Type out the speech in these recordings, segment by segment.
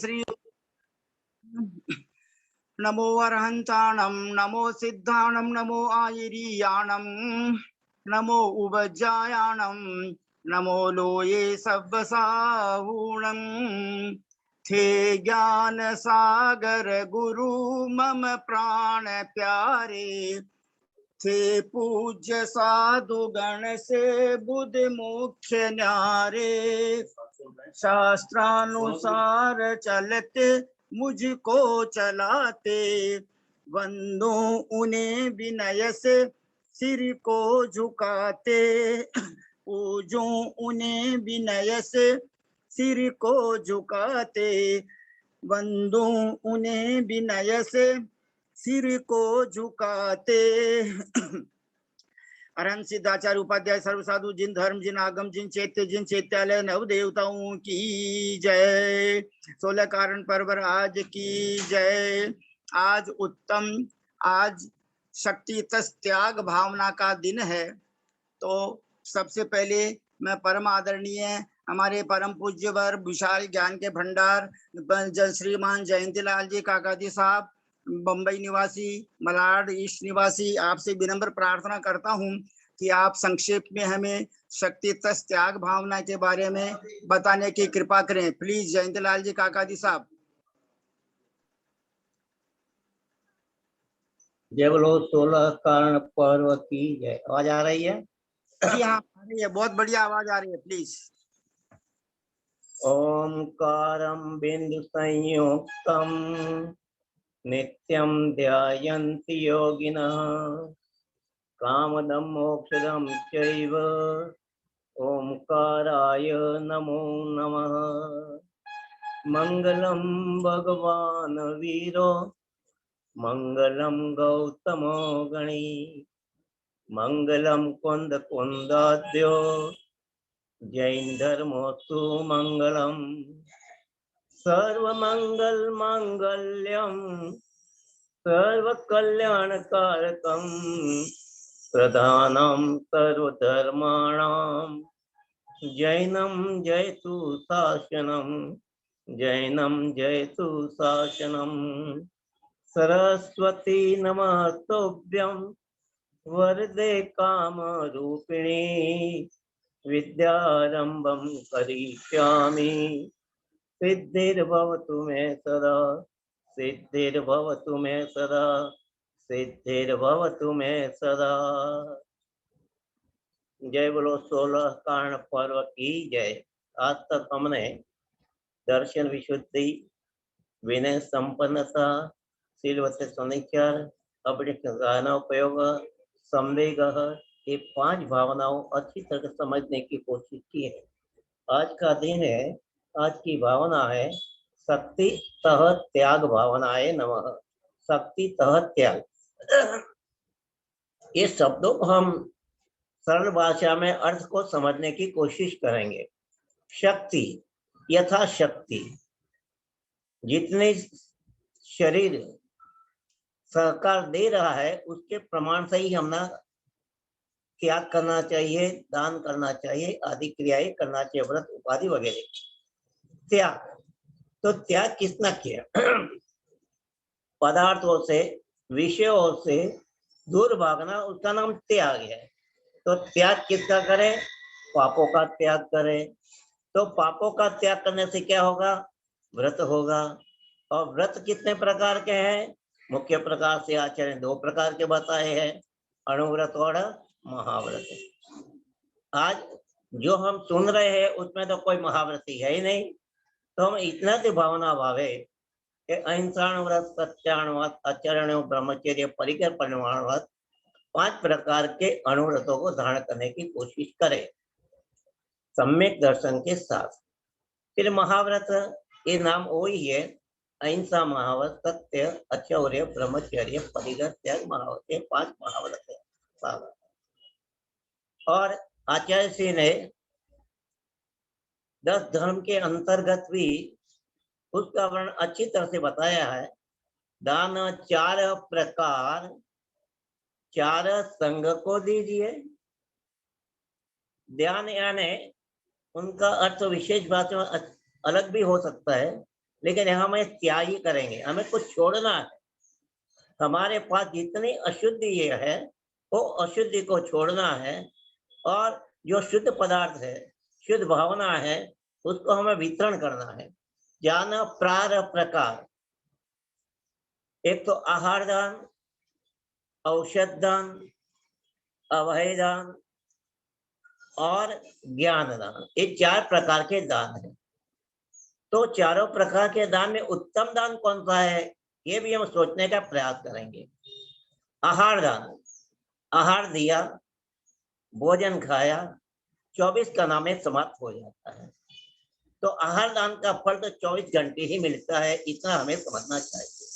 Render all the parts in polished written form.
श्री नमो अरहंताणं नमो सिद्धाणं नमो आयिरीयाणं नमो उवज्जायाणं नमो लोये सब्बसाहूणं थे ज्ञान सागर गुरु मम प्राण प्यारे थे पूज्य साधु गण से बुध मुख्य न्यारे शास्त्रानुसार चलते मुझको चलाते वंदो उन्हें विनय से सिर को झुकाते पूजो उन्हें विनय से सिर को झुकाते वंदो उन्हें विनय से सिर को झुकाते अरहंत सिद्धाचार्य उपाध्याय सर्व साधु जिन धर्म जिन आगम जिन चैत्य जिन चैत्यालय नव देवताओं की जय। 16 कारण पर्व आज की जय। आज उत्तम, आज शक्ति तस् त्याग भावना का दिन है। तो सबसे पहले मैं परम आदरणीय हमारे परम पूज्य वर विशाल ज्ञान के भंडार श्रीमान जयंतीलाल जी काका जी साहब, बम्बई निवासी, मलाड ईस्ट निवासी, आपसे विनम्र प्रार्थना करता हूं कि आप संक्षेप में हमें शक्ति तस् त्याग भावना के बारे में बताने की कृपा करें। प्लीज जयंतीलाल जी काका जी साहब। जय बोलो 16 कारण पर्व की जय। आवाज आ रही है? जी हाँ आ रही है, बहुत बढ़िया आवाज आ रही है। प्लीज। ओंकारं बिंदु संयुक्तम नित्यं ध्यायन्ति योगिनः कामदं मोक्षदं चैव ओंकाराय नमो नमः। मंगलम भगवान वीरो मंगलम गौतमो गणी मंगलम कुंद कुंदाद्यो जैन धर्मोस्तु मंगलम सर्वमंगल मांगल्यम सर्व कल्याण कारकम प्रधानम सर्वधर्माणाम जैनम जयतु शासनम जैनम जयतु शासनम। सरस्वती नमस्तुभ्यं वरदे कामरूपिणी विद्यारंभं करिष्यामि सिद्धिर्भवतु मे सदा सिद्धिर्भवतु मे सदा सिद्धिर्भवतु मे सदा। जय बोलो 16 कारण पर्व की जय। आज तक हमने दर्शन विशुद्धि, विनय संपन्नता, शीलवत सनिचार, अपने गाना उपयोग, संवेग, ये 5 भावनाओं अच्छी तरह समझने की कोशिश की है। आज का दिन है, आज की भावना है शक्ति तह त्याग भावनाए नमः। शक्ति तह त्याग, ये शब्दों को हम सरल भाषा में अर्थ को समझने की कोशिश करेंगे। शक्ति यथाशक्ति, जितने शरीर सहकार दे रहा है उसके प्रमाण से ही हमने त्याग करना चाहिए, दान करना चाहिए, आदि क्रियाएं करना चाहिए, व्रत उपाधि वगैरह। त्याग, तो त्याग किसने किया? पदार्थों से, विषयों से दूर भागना, उसका नाम त्याग है। तो त्याग किसका करें? पापों का त्याग करें। तो पापों का त्याग करने से क्या होगा? व्रत होगा। और व्रत कितने प्रकार के हैं? मुख्य प्रकार से आचरण 2 प्रकार के बताए हैं, अणुव्रत और महाव्रत। आज जो हम सुन रहे हैं उसमें तो कोई महाव्रती है ही नहीं। तो हम इतना से भावना भावे कि अहिंसाण व्रत, सत्याण व्रत, आचरण ब्रह्मचर्य, परिकर परिमाण व्रत, 5 प्रकार के अणुव्रतों को धारण करने की कोशिश करें सम्यक दर्शन के साथ। फिर महाव्रत, ये नाम वही है, अहिंसा महाव्रत, सत्य, अचौर्य, ब्रह्मचर्य, परिग्रह, त्याग महाव्रत, ये 5 महाव्रत है। और आचार्य श्री ने 10 धर्म के अंतर्गत भी उसका वर्णन अच्छी तरह से बताया है। दान 4 प्रकार, 4 संघ को दीजिए। ध्यान यानी उनका अर्थ विशेष भाषा में अलग भी हो सकता है, लेकिन हमें त्याग ही करेंगे, हमें कुछ छोड़ना है। हमारे पास जितनी अशुद्धि ये है वो अशुद्धि को छोड़ना है, और जो शुद्ध पदार्थ है, शुद्ध भावना है, उसको हमें वितरण करना है। ज्ञान प्रार प्रकार, एक तो आहार दान, औषध दान, अभय दान और ज्ञान दान, ये 4 प्रकार के दान है। तो चारों प्रकार के दान में उत्तम दान कौन सा है, ये भी हम सोचने का प्रयास करेंगे। आहार दान, आहार दिया, भोजन खाया, 24 का नाम में समाप्त हो जाता है। तो आहार दान का फल तो 24 घंटे ही मिलता है, इतना हमें समझना चाहिए।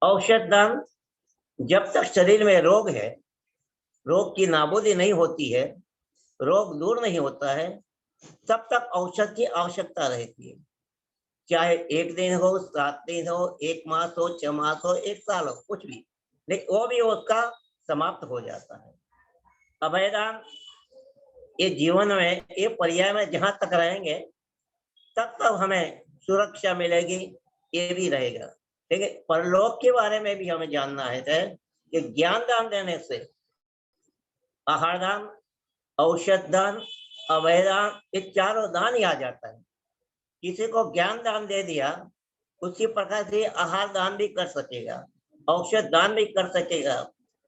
औषध दान, जब तक शरीर में रोग है, रोग की नाबूदी नहीं होती है, रोग दूर नहीं होता है, तब तक औषध की आवश्यकता रहती है। चाहे 1 दिन हो, 7 दिन हो, 1 मास हो, 6 मास हो, 1 साल हो, कुछ भी, लेकिन वो भी उसका समाप्त हो जाता है। अभयदान, ये जीवन में, ये पर्याय में जहां तक रहेंगे तब तक हमें सुरक्षा मिलेगी, ये भी रहेगा। लेकिन परलोक के बारे में भी हमें जानना है कि ज्ञान दान देने से आहार दान, औषध दान, अभय दान, ये चारों दान ही आ जाता है। किसी को ज्ञान दान दे दिया, उसी प्रकार से आहार दान भी कर सकेगा, औषध दान भी कर सकेगा,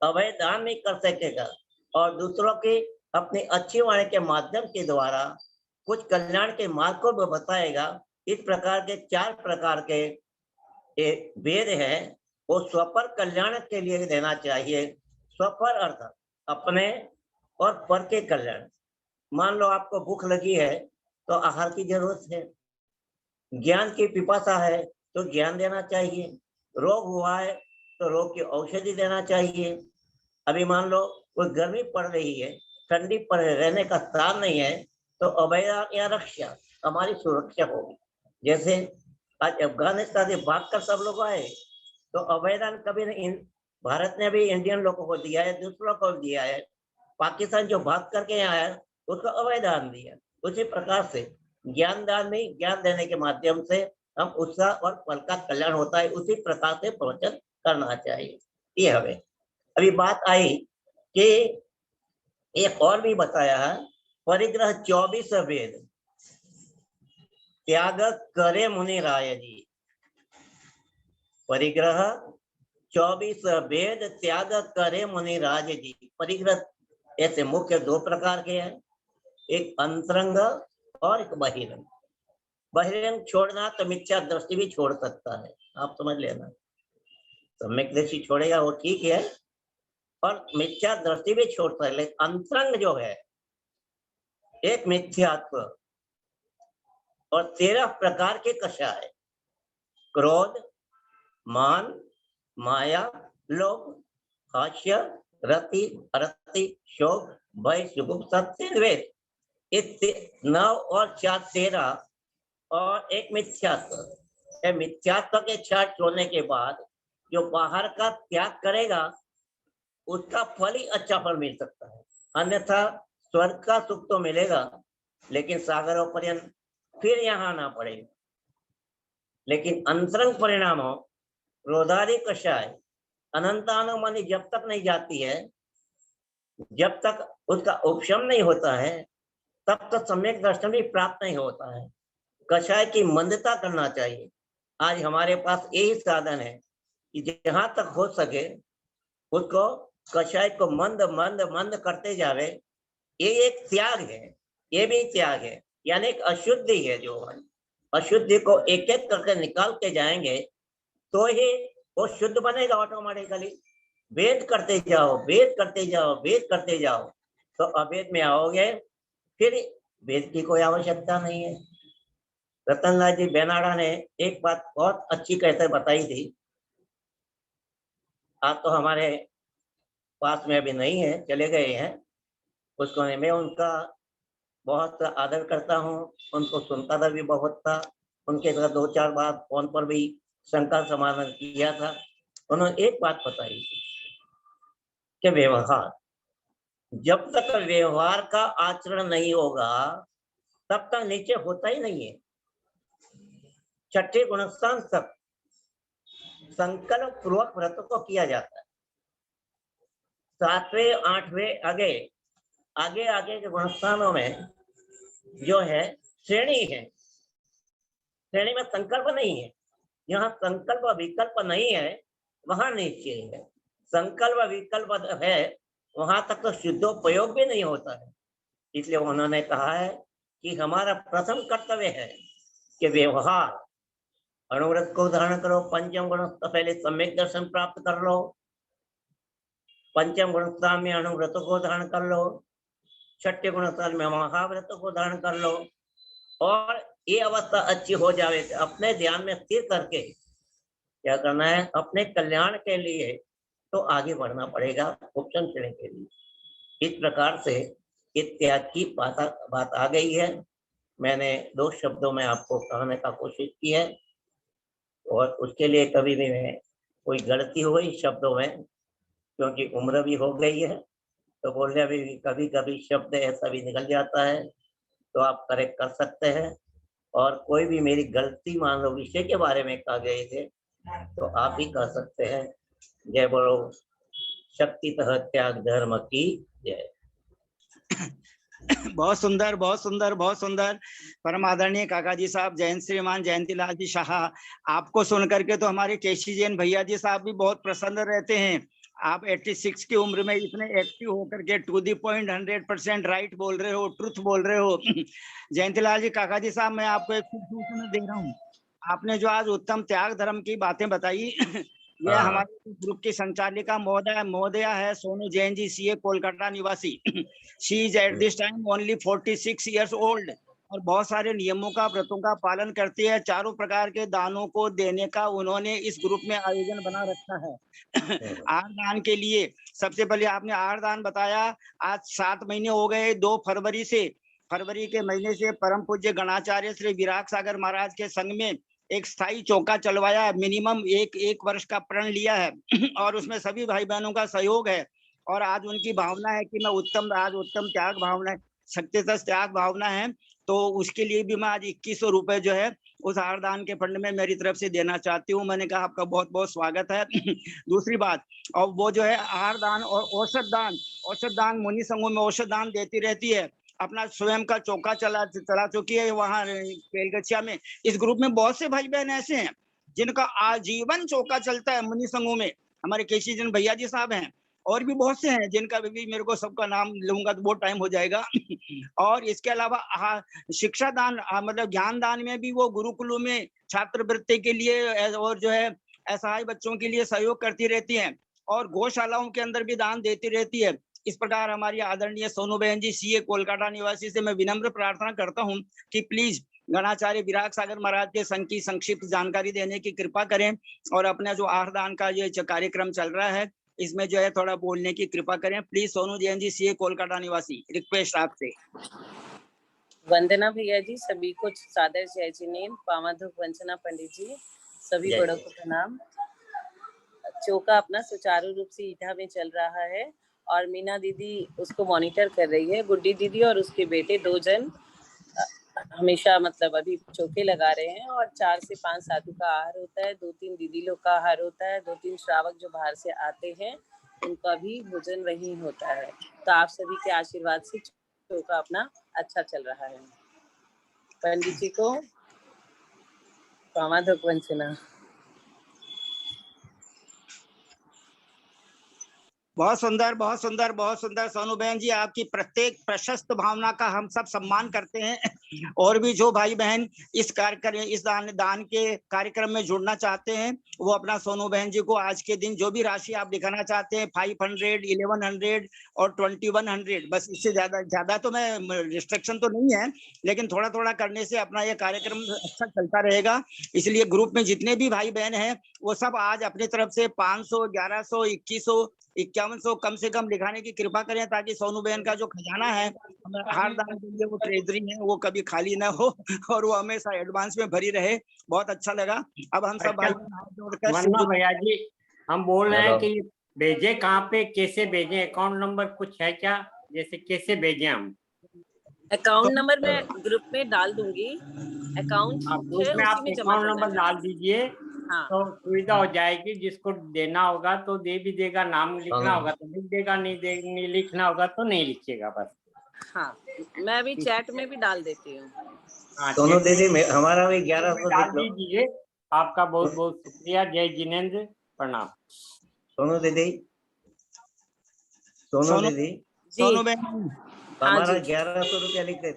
अभय दान भी कर सकेगा, और दूसरों की अपनी अच्छी वाणी के माध्यम के द्वारा कुछ कल्याण के मार्ग को भी बताएगा। इस प्रकार के 4 प्रकार के वेद है, वो स्वपर कल्याण के लिए देना चाहिए। स्वपर अर्थ अपने और पर के कल्याण। मान लो आपको भूख लगी है तो आहार की जरूरत है, ज्ञान की पिपासा है तो ज्ञान देना चाहिए, रोग हुआ है तो रोग की औषधि देना चाहिए। अभी मान लो कोई गर्मी पड़ रही है, ठंडी पड़ रहने का स्थान नहीं है, तो अभय या रक्षा, हमारी सुरक्षा होगी। जैसे आज अफगानिस्तान से भाग कर सब लोग आए, तो अभयदान कभी नहीं, भारत ने भी इंडियन लोगों को दिया है, दूसरों को भी दिया है। पाकिस्तान जो भाग करके आया उसको अभयदान दिया। उसी प्रकार से ज्ञान दान में, ज्ञान देने के माध्यम से हम उत्साह और फल का कल्याण होता है। उसी प्रकार से प्रवचन करना चाहिए। ये हमें अभी बात आई कि एक और भी बताया है, परिग्रह 24 वेद त्याग करे मुनि राय जी। परिग्रह 24 वेद त्याग करे मुनि राज जी। परिग्रह ऐसे मुख्य 2 प्रकार के हैं, एक अंतरंग और एक बहिरंग। बहिरंग छोड़ना तो मिथ्या दृष्टि भी छोड़ सकता है, आप समझ लेना। सम्यक दृष्टि छोड़ेगा वो ठीक है, और मिथ्या दृष्टि भी छोड़ता है। लेकिन अंतरंग जो है, एक मिथ्यात्व और 13 प्रकार के कषाय, क्रोध, मान, माया, लोभ, हास्य, रति, अरति, शोक, भय, जुगुप्सा, द्वेष, ये 9 और 4 13, और एक मिथ्यात्व। मिथ्यात्व के छाट छोड़ने के बाद जो बाहर का त्याग करेगा उसका फल ही अच्छा फल मिल सकता है, अन्यथा स्वर्ग का सुख तो मिलेगा लेकिन सागरों पर्यंत फिर यहाँ आना पड़ेगा। लेकिन अंतरंग परिणामों, क्रोधादि कषाय, अनंतानुमनि जब तक नहीं जाती है, जब तक उसका उपशम नहीं होता है, तब तक सम्यक दर्शन भी प्राप्त नहीं होता है। कषाय की मंदता करना चाहिए। आज हमारे पास यही साधन है कि जहां तक हो सके उसको कषाय को मंद मंद मंद करते जावे। ये एक त्याग है, ये भी त्याग है, यानी एक अशुद्धि है। जो अशुद्धि को एक एक करके निकाल के जाएंगे तो ही वो शुद्ध बनेगा ऑटोमेटिकली। वेद करते जाओ, वेद करते जाओ, वेद करते जाओ, तो अवेद में आओगे, फिर वेद की कोई आवश्यकता नहीं है। रतनलाल जी बेनाडा ने एक बात बहुत अच्छी कहते बताई थी, आप तो हमारे पास में अभी नहीं है, चले गए हैं। उसको मैं उनका बहुत आदर करता हूँ, उनको सुनता था भी बहुत था, उनके साथ 2-4 बार फोन पर भी शंका समाधान किया था। उन्होंने एक बात बताई कि व्यवहार, जब तक व्यवहार का आचरण नहीं होगा तब तक नीचे होता ही नहीं है। छठे गुणस्थान तक संकल्प पूर्वक व्रत को किया जाता है। 7वें 8वें आगे आगे आगे के गुणस्थानों में जो है श्रेणी है, श्रेणी में संकल्प नहीं है। यहाँ संकल्प विकल्प नहीं है, वहां निश्चय है। संकल्प विकल्प है, वहां तक तो शुद्धोपयोग भी नहीं होता है। इसलिए उन्होंने कहा है कि हमारा प्रथम कर्तव्य है कि व्यवहार अनुव्रत को धारण करो। पंचम गुणस्थ पहले सम्यक दर्शन प्राप्त कर लो, पंचम गुणस्थान में अनुव्रत को धारण कर लो, छठे गुणस्थान में महाव्रत को धारण कर लो, और ये अवस्था अच्छी हो जाए तो अपने ध्यान में स्थिर करके क्या करना है, अपने कल्याण के लिए तो आगे बढ़ना पड़ेगा उपचन चढ़ने के लिए। इस प्रकार से त्याग की बात आ गई है। मैंने 2 शब्दों में आपको कहने का कोशिश की है, और उसके लिए कभी भी मैं कोई गलती हो गई शब्दों में, क्योंकि उम्र भी हो गई है, तो बोलने भी कभी कभी शब्द ऐसा भी निकल जाता है, तो आप करेक्ट कर सकते हैं। और कोई भी मेरी गलती मान लो विषय के बारे में कहा गए थे तो आप भी कर सकते हैं। जय बोलो शक्ति तह त्याग धर्म की जय। बहुत सुंदर, बहुत सुंदर, बहुत सुंदर। परम आदरणीय काका जी साहब, जयंत श्रीमान जयंतीलाल जी शाह, आपको सुन करके तो हमारे केशी जैन भैया जी साहब भी बहुत प्रसन्न रहते हैं। आप 86 की उम्र में इतने एक्टिव होकर के टू दी पॉइंट 100% राइट बोल रहे हो, ट्रुथ बोल रहे हो। जयंतीलाल जी, काका जी साहब, मैं आपको एक सूचना दे रहा हूँ। आपने जो आज उत्तम त्याग धर्म की बातें बताई, यह हमारे ग्रुप की संचालिका महोदया है सोनू जैन जी, सीए कोलकाता निवासी। She is at this time only 46 years old, और बहुत सारे नियमों का, व्रतों का पालन करती है। चारों प्रकार के दानों को देने का उन्होंने इस ग्रुप में आयोजन बना रखा है। आहार दान के लिए सबसे पहले आपने आहार दान बताया। आज 7 महीने हो गए, 2 फरवरी के महीने से परम पूज्य गणाचार्य श्री विराग सागर महाराज के संग में एक स्थायी चौका चलवाया। मिनिमम एक वर्ष का प्रण लिया है और उसमें सभी भाई बहनों का सहयोग है। और आज उनकी भावना है कि मैं उत्तम त्याग भावना, शक्तितः त्याग भावना है, तो उसके लिए भी मैं आज 2100 रुपए जो है उस आहार दान के फंड में मेरी तरफ से देना चाहती हूँ। मैंने कहा आपका बहुत बहुत स्वागत है। दूसरी बात, और वो जो है आहार दान और औषध दान मुनि संघों में औषध दान देती रहती है। अपना स्वयं का चौका चला चुकी है वहाँ बेलगछिया में। इस ग्रुप में बहुत से भाई बहन ऐसे हैं जिनका आजीवन चौका चलता है मुनि संघों में। हमारे केशी जन भैया जी साहब हैं, और भी बहुत से हैं जिनका भी मेरे को सबका नाम लूंगा तो बहुत टाइम हो जाएगा। और इसके अलावा शिक्षा दान, मतलब ज्ञान दान में भी वो गुरुकुलों में छात्रवृत्ति के लिए और जो है असहाय बच्चों के लिए सहयोग करती रहती हैं, और गौशालाओं के अंदर भी दान देती रहती है। इस प्रकार हमारी आदरणीय सोनू बहन जी, सीए कोलकाता निवासी से मैं विनम्र प्रार्थना करता हूं कि प्लीज गणाचार्य विराग सागर महाराज के संघ की संक्षिप्त जानकारी देने की कृपा करें, और अपना जो आहार दान का ये कार्यक्रम चल रहा है इसमें जो है थोड़ा बोलने की कृपा करें। प्लीज सोनू जैन जी, सीए कोलकाता निवासी, रिक्वेस्ट आपसे। वंदना भैया जी, सभी को सादर जय जिनेन्द्र। पामाधुक वंचना पंडित जी, सभी बड़ों को प्रणाम। चौका अपना सुचारू रूप से ईटा में चल रहा है और मीना दीदी उसको मॉनिटर कर रही है। गुड्डी दीदी और उसके बेटे 2 जन हमेशा मतलब अभी चौके लगा रहे हैं, और 4 से 5 साधु का आहार होता है, 2-3 दीदी लोग का आहार होता है, 2-3 श्रावक जो बाहर से आते हैं उनका भी भोजन वहीं होता है। तो आप सभी के आशीर्वाद से चौका अपना अच्छा चल रहा है। पंडित जी को पामाधुक वंचना। बहुत सुंदर, बहुत सुंदर, बहुत सुंदर। सोनू बहन जी, आपकी प्रत्येक प्रशस्त भावना का हम सब सम्मान करते हैं। और भी जो भाई बहन इस कार्यक्रम, इस दान के कार्यक्रम में जुड़ना चाहते हैं, वो अपना सोनू बहन जी को आज के दिन जो भी राशि आप दिखाना चाहते हैं, 500, 1100 और 2100, बस इससे ज्यादा तो मैं रिस्ट्रिक्शन तो नहीं है, लेकिन थोड़ा थोड़ा करने से अपना ये कार्यक्रम अच्छा चलता रहेगा। इसलिए ग्रुप में जितने भी भाई बहन हैं वो सब आज अपनी तरफ से 500, 1100, 2100, 5100 कम से कम लिखाने की कृपा करें, ताकि सोनू बहन का जो खजाना है आहार दान के लिए, वो ट्रेजरी है, वो कभी खाली ना हो और वो हमेशा एडवांस में भरी रहे। बहुत अच्छा लगा। अब हम सब भाई भैया जी, हम बोल रहे हैं कि भेजे कहाँ पे, कैसे भेजे, अकाउंट नंबर कुछ है क्या, जैसे कैसे भेजे हम? अकाउंट नंबर मैं ग्रुप में डाल दूंगी। अकाउंट आप ग्रुप है में आप उसी में जमा अकाउंट करना नंबर डाल दीजिए हाँ तो सुविधा हो जाएगी। जिसको देना होगा तो दे भी देगा, नाम लिखना होगा तो लिख देगा, नहीं लिखना होगा तो नहीं लिखेगा बस। हाँ, मैं अभी चैट में भी डाल देती हूँ। हाँ, सोनू चेक में दीदी हमारा भी 1100 डाल लिख लो। दीजिए। आपका बहुत बहुत शुक्रिया। जय जिनेंद्र, प्रणाम। सोनू दीदी, सोनू सोनू दीदी जी सोनू बहन हाँ हमारा जी 1100 रुपया लिख दे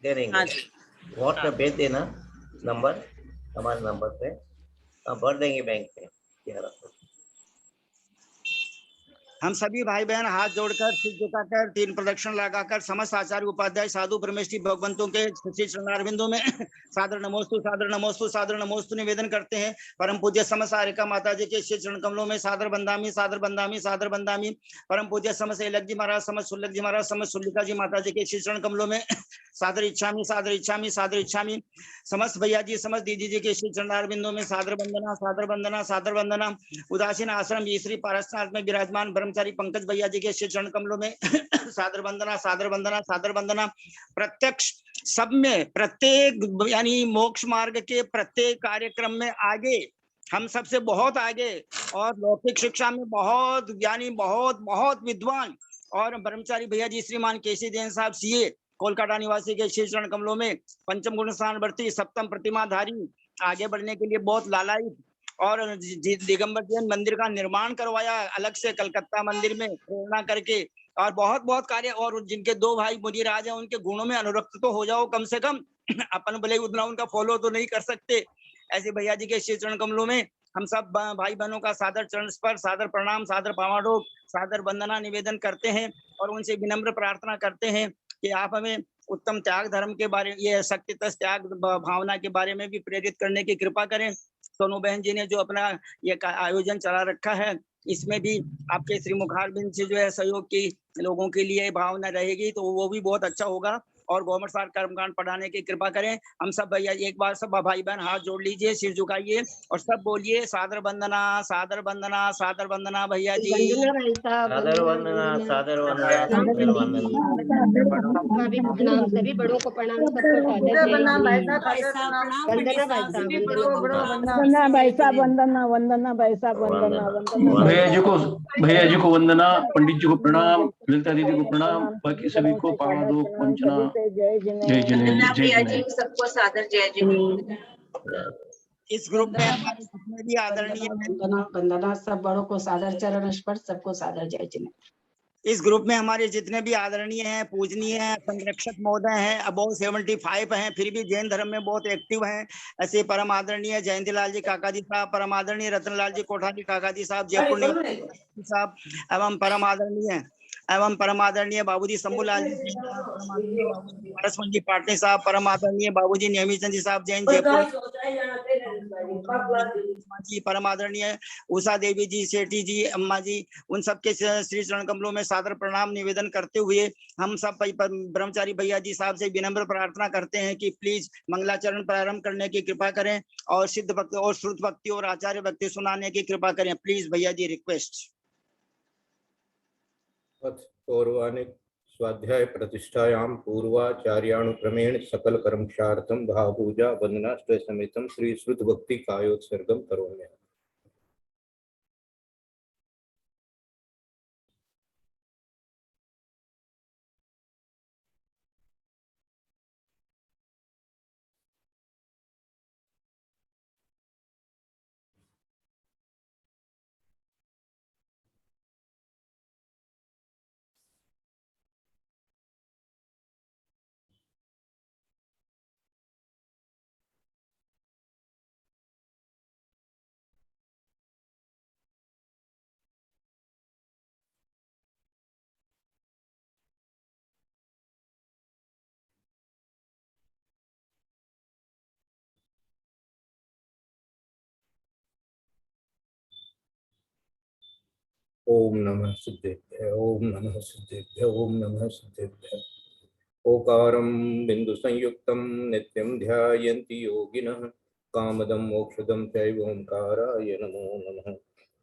देंगे। हाँ जी व्हाट्सएप भेज देना नंबर, हमारे नंबर पे हम भर देंगे बैंक पे 1100। हम सभी भाई बहन हाथ जोड़कर सिर झुकाकर 3 प्रदक्षिण लगाकर समस्त आचार्य उपाध्याय साधु परमेष्ठी भगवंतों के श्री चरणारविंदों में सादर नमोस्तु सादर नमोस्तु सादर नमोस्तु निवेदन करते हैं। परम पूज्य समस्त आर्यका माता जी के श्री चरण कमलों में सादर बंदामी सादर बंदामी सादर बंदामी। परम पूज्य समस्त एलक जी महाराज, समस्त सुल्लक जी महाराज, समस्त सुल्लिका जी माता जी के श्री चरण कमलों में सादर इच्छामी सादर इच्छामी सादर इच्छामी। समस्त भैया जी, समस्त दीदी जी के श्री चरणारविंदों में सादर वंदना सादर वंदना सादर वंदना। उदासीन आश्रम श्री पारसनाथ में विराजमान ब्रह्मचारी पंकज भैया जी के श्री चरण कमलों में सादर वंदना सादर वंदना सादर वंदना। प्रत्यक्ष सब में प्रत्येक यानी मोक्ष मार्ग के प्रत्येक कार्यक्रम में आगे, हम सबसे बहुत आगे और लौकिक शिक्षा में बहुत यानी बहुत बहुत विद्वान और ब्रह्मचारी भैया जी श्रीमान केसी जैन साहब सीए कोलकाता निवासी के श्री चरण कमलों में पंचम गुण स्थानवर्ती सप्तम प्रतिमाधारी, आगे बढ़ने के लिए बहुत लालायित और दिगंबर जैन मंदिर का निर्माण करवाया अलग से कलकत्ता मंदिर में प्रेरणा करके, और बहुत बहुत कार्य। और जिनके 2 भाई मुनिराज हैं उनके गुणों में अनुरक्त तो हो जाओ कम से कम अपन भले उतना उनका फॉलो तो नहीं कर सकते। ऐसे भैया जी के श्री चरण कमलों में हम सब भाई बहनों का सादर चरण स्पर्श, सादर प्रणाम, सादर पावाडोक, सादर वंदना निवेदन करते हैं और उनसे विनम्र प्रार्थना करते हैं कि आप हमें उत्तम त्याग धर्म के बारे, ये शक्ति त्याग भावना के बारे में भी प्रेरित करने की कृपा करें। सोनू बहन जी ने जो अपना ये आयोजन चला रखा है, इसमें भी आपके श्री मुखारबिंद से जो है सहयोग की लोगों के लिए भावना रहेगी तो वो भी बहुत अच्छा होगा। और गवर्नमेंट सार कर्मकांड पढ़ाने की कृपा करें। हम सब भैया एक बार सब भाई बहन हाथ जोड़ लीजिए, सिर झुकाइए और सब बोलिए सादर वंदना सादर वंदना सादर वंदना। भैया जी सादर वंदना सादर वंदना सादर वंदना। प्रणाम, सभी बड़ों को प्रणाम, सबको सादर जय वंदना भाई साहब, वंदना वंदना भाई साहब, वंदना वंदना भैया जी को वंदना, पंडित जी को प्रणाम, ललिता दीदी को प्रणाम, बाकी सभी को पावाडोक वंदना। जय जिनेंद्र। जय जिनेंद्र, जय जिनेंद्र। सबको सादर जय जिनेंद्र। इस ग्रुप में हमारे जितने भी आदरणीय वंदना सब बड़ों को सादर चरण स्पर्श, सबको सादर जय जिनेंद्र। इस ग्रुप में हमारे जितने भी आदरणीय हैं, पूजनीय हैं, संरक्षक महोदय हैं, अबाउट 75 हैं, फिर भी जैन धर्म में बहुत एक्टिव हैं। ऐसे परम आदरणीय जयंतीलाल जी काका जी साहब, परम आदरणीय रतनलाल जी कोठारी काका जी साहब, जयपुर साहब एवं परम आदरणीय बाबूजी शंभूलाल जी, परम आदरणीय बाबूजी पारसमल जी पाटनी साहब, परम आदरणीय बाबूजी नेमीचंद जी साहब जैन जयपुर जी, परम आदरणीय उषा देवी जी, सेठी जी, अम्मा जी, उन सबके श्री चरण कमलों में सादर प्रणाम निवेदन करते हुए हम सब ब्रह्मचारी भैया जी साहब से विनम्र प्रार्थना करते हैं कि प्लीज मंगलाचरण प्रारंभ करने की कृपा करें और सिद्ध भक्ति और श्रुत भक्ति और आचार्य भक्ति सुनाने की कृपा करें। प्लीज भैया जी, रिक्वेस्ट। पौर्वाणिक स्वाध्याय प्रतिष्ठायां पूर्वाचार्यानुक्रमेण सकल कर्मशार्थं भावपूजा वंदनाष्टय समेतं श्री श्रुत भक्ति कायोत्सर्गं करोमि। ओम नमः सिद्धेभ्य ओम नमः सिद्धेभ्य ओम नमः सिद्धेभ्य। ओकारं बिंदु संयुक्तं नित्यं ध्यायन्ति योगिनः कामदं मोक्षदं चैव ओंकाराय नमो नमः।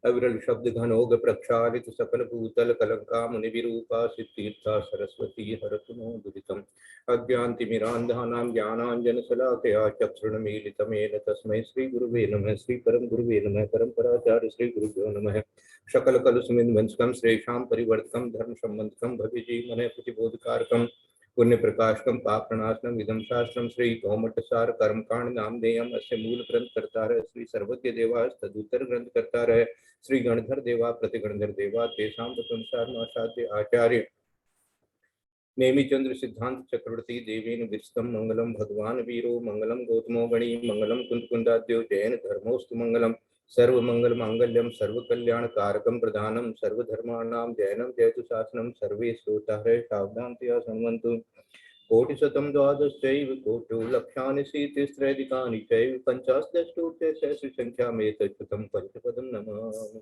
अविरल शब्द घनोग प्रक्षालित सकल भूतल कलंका मुनि विरूपा सिद्धीर्था सरस्वती हरतु नो दुरितम् अज्ञानतिमिरान्धानां ज्ञानाञ्जन शलाकया चक्षुर्मीलितमेन तस्मै श्री गुरुवे नमः श्री परम गुरुवे नमः परम्पराचार्य श्री गुरुभ्यो नमः सकल कलुषमिन्वंसकं श्रेषां परिवर्तकं धर्म संबंधकं भविजीवने प्रतिबोधकारकं पुण्य प्रकाशकं पापनाशनम इदं शास्त्रम श्री गौमठसार कर्मकांड नामधेयम् अस्य मूल ग्रंथ कर्तारः श्री सर्वज्ञ देवा तदुत्तर ग्रंथ कर्तारः श्री गणधर देवा प्रतिगणधर देवा तेषां तत्वनुसार आचार्य नेमिचंद्र सिद्धांत चक्रवर्ती देवेन विस्तम मंगलम भगवान वीरो मंगलम गौतमो गणी मंगलम कुंदकुंदाद्यो जैन धर्मोस्तु मंगलम सर्वमंगल मांगल्यम सर्वकल्याण कारकम प्रधानम सर्वधर्माणां जैनम जयतु शासनम सर्वे श्रोतारः सावधानतया शृण्वन्तु कोटिशतं द्वादशैव कोटि लक्षानि शीतिस्त्रैधिकानि चैव पञ्चाशदष्टोत्तरसहस्रसङ्ख्यामेतच्छतं पञ्चपदं नमामि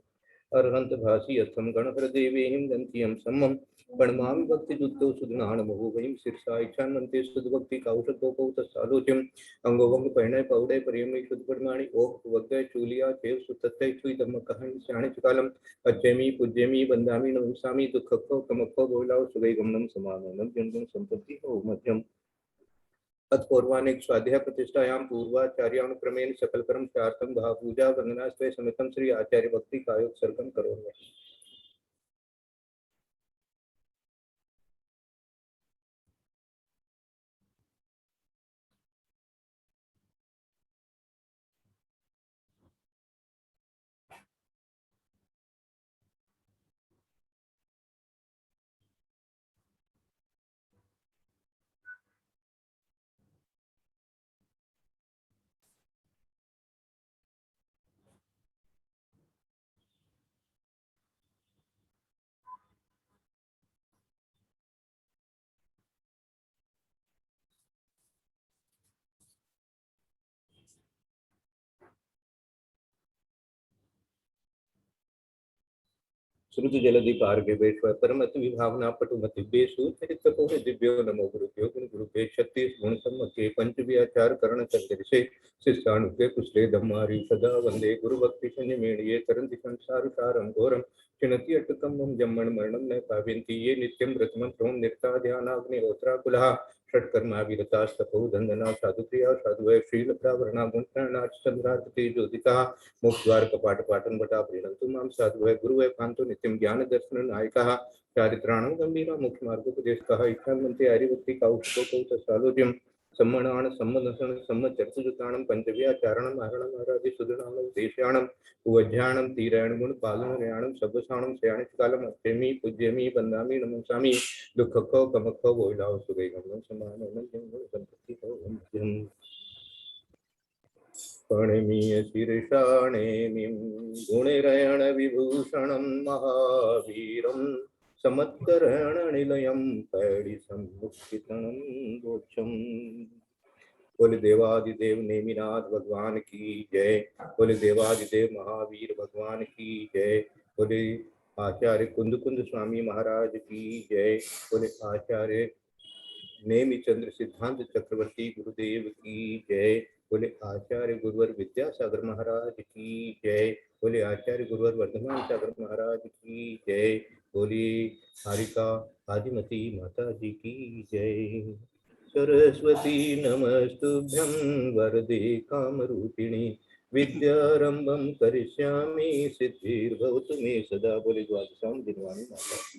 अर्हन्त भासी अथम गणहर देवीं दन्त्यं सम्मं प्रणमामि भक्तियुक्तो सुधनानमहो वयं शीर्षा इच्छान्वन्ते सुधभक्ति कौशकोपौ तत्सालोच्यम् अंगोवंग परिणय पौडय परियमे शुद्ध परिमाणि ओह वग्गय चूलिया चेव सुतत्तै छुई धम्मकहं श्याणि कालम अज्जयमी पूज्यमी वंदामि नमस्सामि दुःखखो कमखो गोलाव सुगै गमनम समानम जन्म संपत्ति हो मध्यम तत्पूर्वानेक स्वाध्याय प्रतिष्ठायां पूर्वाचार्यानुक्रमेण सकल कर्म चार्तम भाव पूजा वंदनास्ते समेतम श्री आचार्य भक्ति कायोत्सर्गम करोमि। श्रुत जलधि पार्गे वेश्वर परमत विभावना पटुमति बेसु तपोहि दिव्यो नमो गुरुभ्यो गुरुभ्ये 36 गुण सम्मके पंच व्याचार करण चंद्रिसे शिष्यानुके कुशले धम्मारि सदा वंदे गुरु भक्ति शनिमेणिये तरन्ति संसार सारं घोरं चिनति अटकं मम जम्मण मरणं न पावयन्ति ये नित्यं व्रतमन्त्रों निर्ता ध्यानाग्निहोत्राकुलः षट्कर्मा विरतास्तपो धन्दना साधुप्रिया साधुवै श्रीलप्रावरणा गुणनाथ चंद्रार्ति ज्योतिका मुखद्वार कपाट पाटन बटा प्रीणन्तु मां साधुवै गुरुवै कान्तो नित्यं ज्ञान दर्शन नायकः चारित्राणं गंभीरा मुख्य मार्गोपदेशकः इच्छान्वन्ते हरिभक्ति कौशको तत्सालोच्यं सम्मणान सम्मदसन सम्मचर्चजुताणं पंचव्याचारणं आहरणं आराधि सुदृढाणं देशाणं उवज्याणं तीरायण गुण पालनयाणं सब्बसाणं श्रेयाणिकालम् अत्यमी पूज्यमी वन्दामि नमस्सामि दुःखको कमको वोइलाव सुगैगमनं समानं संपत्ति हो प्रणमीय शीर्षाणेमिं गुणिरयण विभूषणं महावीरं समत्करणनिलयं पैडिसं मुक्तितनं मोक्षम्। बोले देवादिदेव नेमिनाथ भगवान की जय। बोले देवादिदेव महावीर भगवान की जय। बोले आचार्य कुंद स्वामी महाराज की जय। बोले आचार्य नेमिचंद्र सिद्धांत चक्रवर्ती गुरुदेव की जय। बोले आचार्य गुरुवर विद्यासागर महाराज की जय। बोले आचार्य गुरुवर वर्धमान सागर महाराज की जय। बोले हारिका आदिमती माता जी की जय। सरस्वती नमस्तुभ्यं वरदे कामरूपिणी विद्यारंभं करिष्यामि सिद्धिर्भवतु मे सदा। बोले द्वादशां दिनवाणी माता की।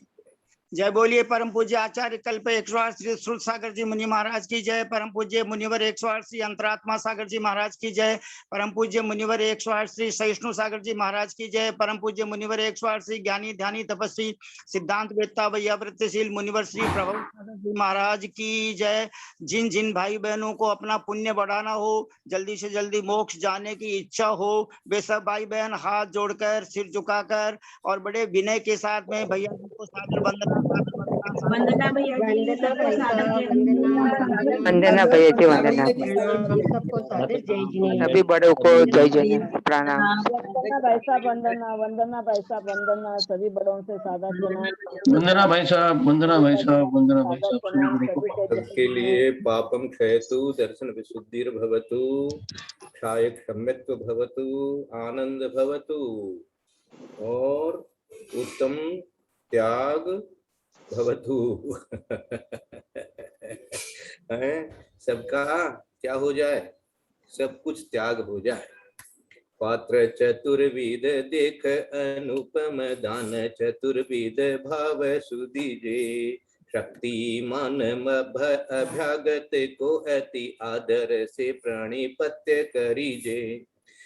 जय बोलिए परम पूज्य आचार्य कल्प 108 श्री श्रुत सागर जी मुनि महाराज की जय। परम पूज्य मुनिवर 108 श्री अंतरात्मा सागर जी महाराज की जय। परम पूज्य मुनिवर 108 श्री सहिष्णु सागर जी महाराज की जय। परम पूज्य मुनिवर 108 श्री ज्ञानी ध्यानी तपस्वी सिद्धांत वेत्ता वैयावृत्तिशील मुनिवर श्री प्रभु सागर जी महाराज की जय। जिन जिन भाई बहनों को अपना पुण्य बढ़ाना हो, जल्दी से जल्दी मोक्ष जाने की इच्छा हो, वे सब भाई बहन हाथ जोड़कर सिर झुकाकर और बड़े विनय के साथ में भैया जी को सादर वंदना वंदना भैया जी सबको सादर वंदना भैया जी वंदना सबको सादर जय जिनेन्द्र। सभी बड़ों को जय जय प्रणाम। वंदना भाई साहब वंदना, वंदना भाई साहब वंदना, सभी बड़ों से सादर प्रणाम। वंदना भाई साहब, वंदना भाई साहब, वंदना भाई साहब, सभी बड़ों को सबके लिए पापम क्षयतु दर्शन विशुद्धिर्भवतु क्षाय क्षम्यत्व भवतु आनंद भवतु। और उत्तम त्याग भवतु। सबका क्या हो जाए, सब कुछ त्याग हो जाए। पात्र चतुर्विध देख अनुपम दान चतुर्विध भाव सुदीजे। शक्तिमान अभ्यागत को अति आदर से प्रणिपत्य करीजे।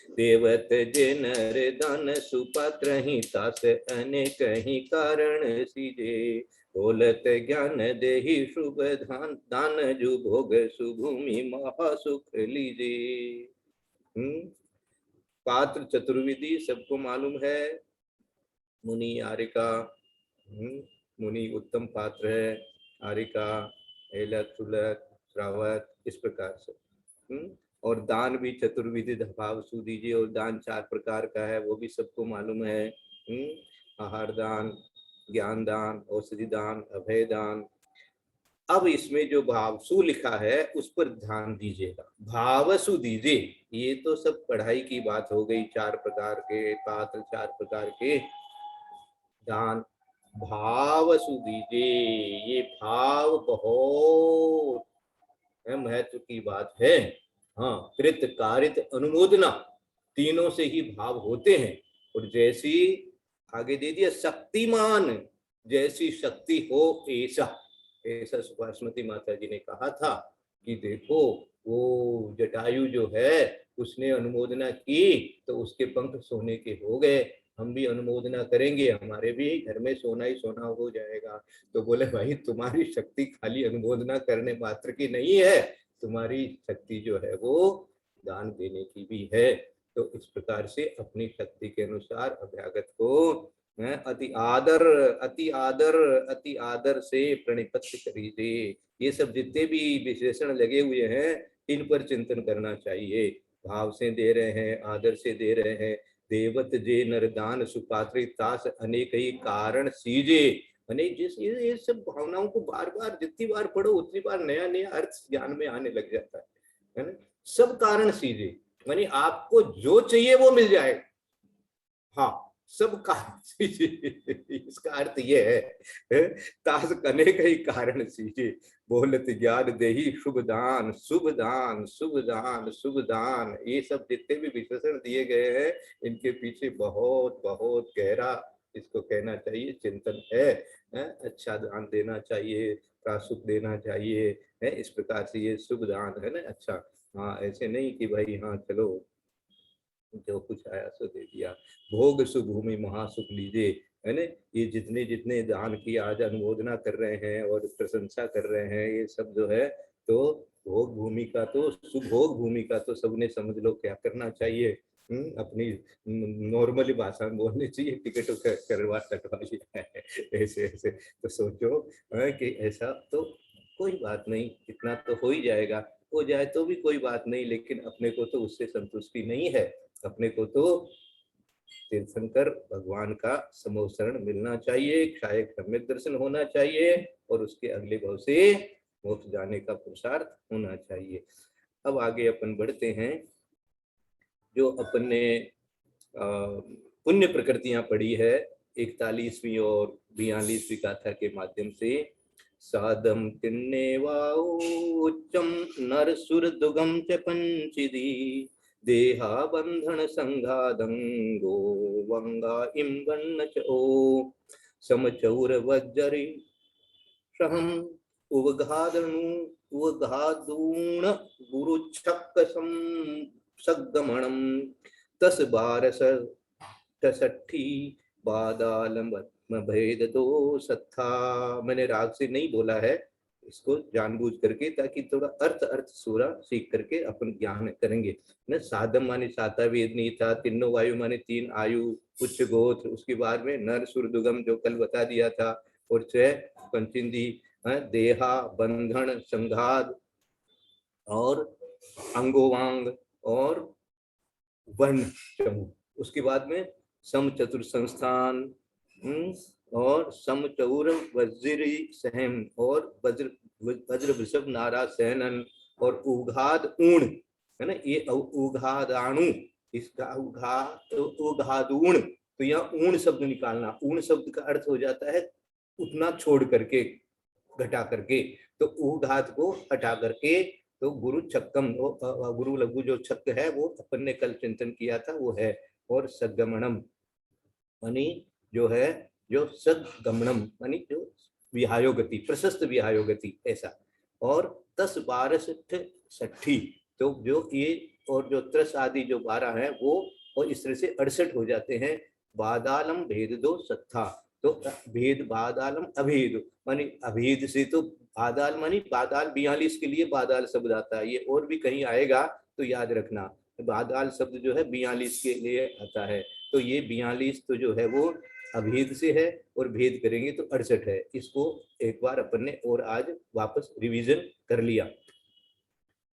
देवत जे नर दान सुपात्र ही तास अनेक ही कारण सीजे। बोलत ज्ञान देहि शुभ दान जो भोग सुभूमि महासुख लीजे। पात्र चतुर्विधि सबको मालूम है। मुनि आरिका, मुनि उत्तम पात्र है, आरिका हेलक सुलक श्रावक, इस प्रकार से। और दान भी चतुर्विधि भाव सु दीजिए। और दान 4 प्रकार का है, वो भी सबको मालूम है। आहार दान, ज्ञान दान, औषधि दान, अभय दान। अब इसमें जो भावसु लिखा है उस पर ध्यान दीजिएगा। भावसु दीजिए, ये तो सब पढ़ाई की बात हो गई। 4 प्रकार के पात्र, 4 प्रकार के दान। भावसु दीजिए, ये भाव बहुत महत्व की बात है। हाँ, कृत कारित अनुमोदना, तीनों से ही भाव होते हैं। और जैसी आगे दे दिया, शक्तिमान, जैसी शक्ति हो ऐसा सुभाषमती माता जी ने कहा था कि देखो वो जटायु जो है उसने अनुमोदना की तो उसके पंख सोने के हो गए। हम भी अनुमोदना करेंगे, हमारे भी घर में सोना ही सोना हो जाएगा। तो बोले भाई तुम्हारी शक्ति खाली अनुमोदना करने मात्र की नहीं है, तुम्हारी शक्ति जो है वो दान देने की भी है। तो इस प्रकार से अपनी शक्ति के अनुसार अभ्यागत को अति आदर अति आदर अति आदर से प्रणिपत्य करीजिए। ये सब जितने भी विशेषण लगे हुए हैं इन पर चिंतन करना चाहिए। भाव से दे रहे हैं, आदर से दे रहे हैं। देवत जे नरदान सुपात्रि तास अनेक ही कारण सीजे। अनेक जिस ये सब भावनाओं को बार बार जितनी बार पढ़ो उतनी बार नया नया अर्थ ज्ञान में आने लग जाता है ना। सब कारण सीजे मानी आपको जो चाहिए वो मिल जाए। हाँ, सब कारण सीजे, इसका अर्थ ये है तास अनेक ही कारण सीजे। बोलत ज्ञान देहि शुभ दान शुभ दान शुभ दान शुभ दान। ये सब जितने भी विशेषण दिए गए हैं इनके पीछे बहुत बहुत गहरा इसको कहना चाहिए चिंतन है। अच्छा दान देना चाहिए, प्रासुक देना चाहिए, है इस प्रकार से ये शुभ दान है ना। अच्छा हाँ, ऐसे नहीं कि भाई हाँ चलो जो कुछ आया सो दे दिया। भोग सुभूमि महासुख लीजिए, है ना। ये जितने जितने दान की आज अनुमोदना कर रहे हैं और प्रशंसा कर रहे हैं, ये सब जो है तो भोग भूमि का तो सुभोग भूमि का तो सबने समझ लो क्या करना चाहिए। अपनी नॉर्मली भाषा में बोलनी चाहिए, टिकट करवा कटवा लिया है ऐसे ऐसे। तो सोचो कि ऐसा तो कोई बात नहीं, इतना तो हो ही जाएगा। हो जाए तो भी कोई बात नहीं, लेकिन अपने को तो उससे संतुष्टि नहीं है। अपने को तो तीर्थंकर भगवान का समोसरण मिलना चाहिए, क्षायक सम्यक दर्शन होना चाहिए और उसके अगले भाव से मोक्ष जाने का पुरुषार्थ होना चाहिए। अब आगे अपन बढ़ते हैं। जो अपन ने पुण्य प्रकृतियां पढ़ी है 41वीं और 42वीं गाथा के माध्यम से। साधम तिन्ने वाउच्चम नर सुर दुगम च पंचिदी देहा बंधन संघादंगो वंगा इम्बन्न च ओ समचौर वज्जरी सहम उवघादनु उवघादूण गुरुच्छक्कसम सगमणम तस बारस तसठी बादालम भेद दो सत्था। मैंने राग से नहीं बोला है इसको जानबूझ करके, ताकि थोड़ा अर्थ सूरा सीख करके अपन ज्ञान करेंगे न। साधम माने साता वेद नहीं था, तीनों वायु माने 3 आयु, उच्च गोत्र, उसके बाद में नर सुर दुगम जो कल बता दिया था, और 6 पंचिंदी, देहा बंधन संघाद और अंगोवांग और वन चमू। उसके बाद में सम चतुर संस्थान और समचौर वज्री सहम और वज्र वृषभ नारा सहनन और उघाद ऊण, है ना। ये उघादाणु, इसका उघादूण तो यहाँ ऊण शब्द निकालना, ऊण शब्द का अर्थ हो जाता है उतना छोड़ करके, घटा करके, तो ऊ धातु को हटा करके, तो गुरु छक्कम, गुरु लघु जो छक्क है वो अपन ने कल चिंतन किया था वो है, और सद्गमनम मानी जो है, जो सद्गमनम मानी जो विहायो गति, प्रशस्त विहायो गति ऐसा, और 10 12 60, तो जो ये और जो त्रस आदि जो 12 है वो, और इस तरह से 68 हो जाते हैं। बादालम भेद दो सत्था, तो भेद बादालम अभेद मानी अभेद से, तो बादाल मानी बादाल 42 के लिए बादाल शब्द आता है, ये और भी कहीं आएगा तो याद रखना, बादाल शब्द जो है 42 के लिए आता है, तो ये 42 तो जो है वो अभेद से है, और भेद करेंगे तो 68 है। इसको एक बार अपन ने और आज वापस रिवीजन कर लिया।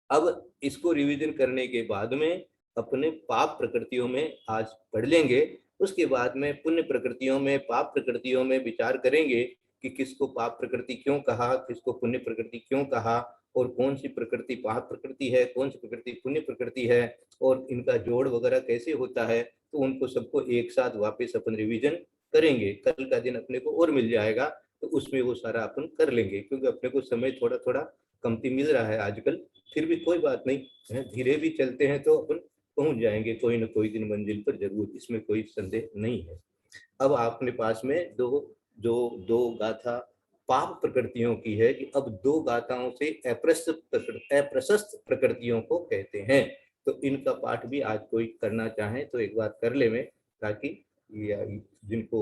अब इसको रिवीजन करने के बाद में अपने पाप प्रकृतियों में आज पढ़ लेंगे, उसके बाद में पुण्य प्रकृतियों में, पाप प्रकृतियों में विचार करेंगे कि किसको पाप प्रकृति क्यों कहा, किसको पुण्य प्रकृति क्यों कहा, और कौन सी प्रकृति पाप प्रकृति है, कौन सी प्रकृति पुण्य प्रकृति है, और इनका जोड़ वगैरह कैसे होता है, तो उनको सबको एक साथ वापस अपन रिवीजन करेंगे। कल का दिन अपने को और मिल जाएगा, तो उसमें वो सारा अपन कर लेंगे, क्योंकि अपने को समय थोड़ा थोड़ा कमती मिल रहा है आजकल, फिर भी कोई बात नहीं, धीरे भी चलते हैं तो अपन पहुंच जाएंगे कोई न कोई दिन मंजिल पर जरूर, इसमें कोई संदेह नहीं है। अब आपने पास में दो गाथा पाप प्रकृतियों की है, कि अब 2 गाथाओं से अप्रशस्त प्रकृतियों को कहते हैं, तो इनका पाठ भी आज कोई करना चाहे तो एक बार कर ले में, ताकि जिनको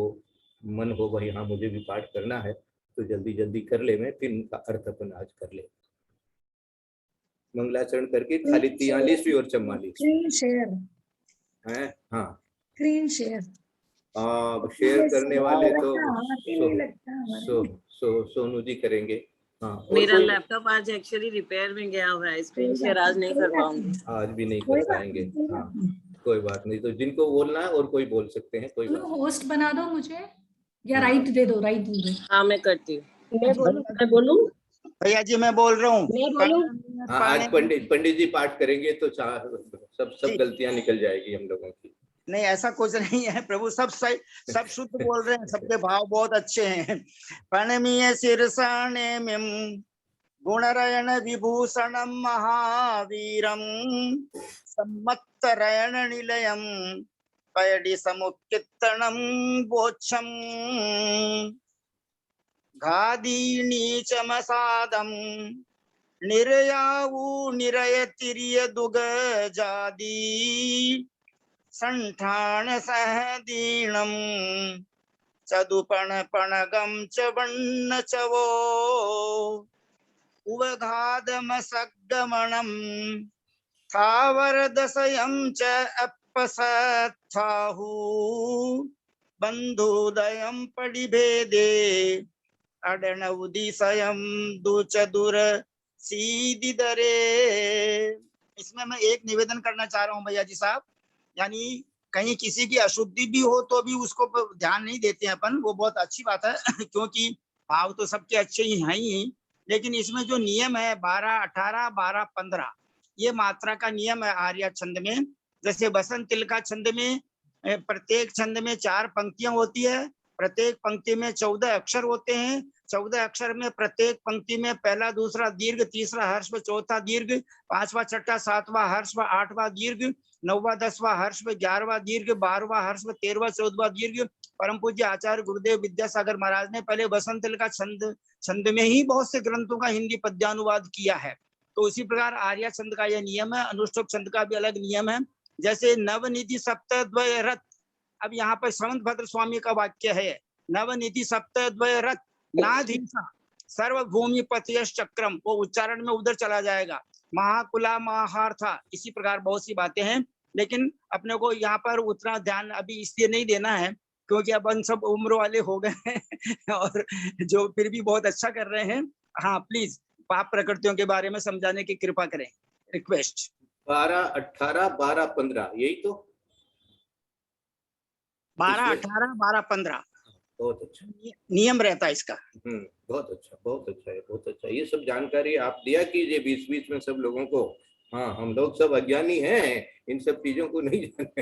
मन हो वही हाँ मुझे भी पाठ करना है तो जल्दी जल्दी कर ले में, फिर इनका अर्थ अपन आज कर ले। मंगलाचरण करके खाली 43वीं और 44 स्क्रीन शेयर है। हाँ स्क्रीन शेयर शेयर करने वाले तो तो सोनू जी करेंगे। हाँ, मेरा लैपटॉप आज एक्चुअली रिपेयर में गया हुआ है, स्क्रीन शेयर आज नहीं कर पाऊंगी, आज भी नहीं कर पाएंगे। हाँ कोई बात नहीं, तो जिनको बोलना है और कोई बोल सकते हैं, कोई बात। होस्ट बना दो मुझे, या राइट दे दो, राइट दे दो। हाँ मैं करती हूँ। मैं बोलूं भैया जी मैं बोल रहा हूँ। हाँ आज पंडित जी पाठ करेंगे तो सब गलतियां निकल जाएगी हम लोगों की। नहीं ऐसा कुछ नहीं है प्रभु, सब सही, सब शुद्ध बोल रहे हैं, सबके भाव बहुत अच्छे हैं। प्रणमीय शीर्षाणेमिं गुणरयण विभूषणं महावीरं सम्मत्तरयण निलयं पयडि समुत्कीर्तनं बोच्छं घादीनीचमसादं निर्यावु निरयतिर्य दुगजादी संठान सहदीनम चदुपण पणगम च वन्न च वो उवघादम सगमनम थावरदसयं च अपसत्थाहु बंधुदयं पडिभेदे अडनउदिसयं दुच दूर सीदिदरे। इसमें मैं एक निवेदन करना चाह रहा हूँ भैया जी साहब, यानी कहीं किसी की अशुद्धि भी हो तो भी उसको ध्यान नहीं देते हैं अपन, वो बहुत अच्छी बात है क्योंकि भाव तो सबके अच्छे ही हैं ही, लेकिन इसमें जो नियम है 12 18 12 15 ये मात्रा का नियम है आर्या छंद में। जैसे बसंत तिलका छंद में प्रत्येक छंद में 4 पंक्तियां होती है, प्रत्येक पंक्ति में 14 अक्षर होते हैं, 14 अक्षर में प्रत्येक पंक्ति में पहला दूसरा दीर्घ, तीसरा हर्ष व चौथा दीर्घ, 5वां छठा 7वां हर्ष व 8वां दीर्घ, 9वां 10वां हर्ष व 11वां दीर्घ, 12वां हर्ष व 13वां 14वां दीर्घ। परम पूज्य आचार्य गुरुदेव विद्यासागर महाराज ने पहले बसंत तिलका छंद में ही बहुत से ग्रंथों का हिंदी पद्यानुवाद किया है, तो इसी प्रकार आर्या छंद का यह नियम है। अनुष्टुप छंद का भी अलग नियम है। जैसे नवनिधि सप्तद्वय रथ, अब यहाँ पर श्रवण भद्र स्वामी का वाक्य है, नवनिधि सप्तद्वय रथ नाधीसा सर्वभूमि पतियश चक्रम, वो उच्चारण में उधर चला जाएगा, महाकुला महार्था, इसी प्रकार बहुत सी बातें हैं, लेकिन अपने को यहाँ पर उतना ध्यान अभी इसलिए नहीं देना है क्योंकि अब हम सब उम्र वाले हो गए हैं और जो फिर भी बहुत अच्छा कर रहे हैं। हाँ प्लीज पाप प्रकृतियों के बारे में समझाने की कृपा करें, रिक्वेस्ट। 12 18 12 15 यही तो 12 18 12 15 बहुत अच्छा नियम रहता है इसका। बहुत अच्छा है, बहुत अच्छा। ये सब जानकारी आप दिया कीजिए बीच बीच में सब लोगों को। हाँ हम लोग सब अज्ञानी हैं, इन सब चीजों को नहीं जानते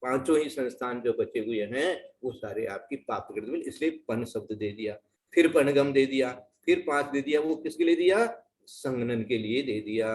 पांचों ही संस्थान जो बचे हुए हैं वो सारे आपकी पाप प्रकृति में, इसलिए पन शब्द दे दिया, फिर पनगम दे दिया, फिर 5 दे दिया। वो किसके लिए दिया? संगनन के लिए दे दिया।